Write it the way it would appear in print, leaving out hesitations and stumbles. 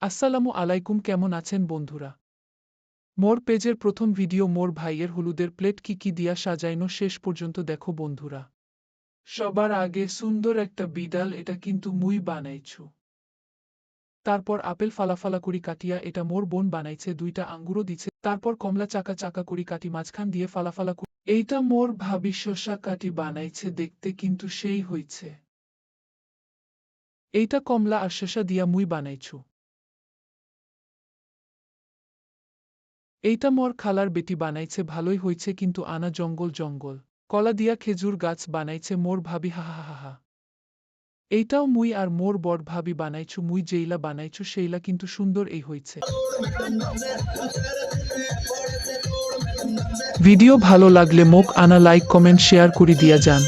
আসসালামু আলাইকুম, কেমন আছেন বন্ধুরা? মোর পেজের প্রথম ভিডিও মোর ভাইয়ের হলুদের প্লেট কি দিয়া সাজাইনো, শেষ পর্যন্ত দেখো বন্ধুরা। সবার আগে সুন্দর একটা বিড়াল, এটা কিন্তু মুই বানাইছু। তারপর আপেল ফালাফালা করি কাটিয়া, এটা মোর বোন বানাইছে, দুইটা আঙ্গুরও দিছে। তারপর কমলা চাকা চাকা করি কাটি মাঝখান দিয়ে ফালাফালা করি। এইটা মোর ভাবি শসা কাটি বানাইছে, দেখতে কিন্তু সেই হইছে। এইটা কমলা আর শসা দিয়া মুই বানাইছু। এইটা মোর খালার বেটি বানাইছে, ভালোই হইছে, কিন্তু আনা জঙ্গল জঙ্গল। কলা দিয়া খেজুর গাছ বানাইছে মোর ভাবি, হা হা হা হা। এইটাও মুই আর মোর বড় ভাবি বানাইছু, মুই যেইলা বানাইছু সেইলা কিন্তু সুন্দর এই হইছে। ভিডিও ভালো লাগলে মোক আনা লাইক কমেন্ট শেয়ার করি দিয়া যান।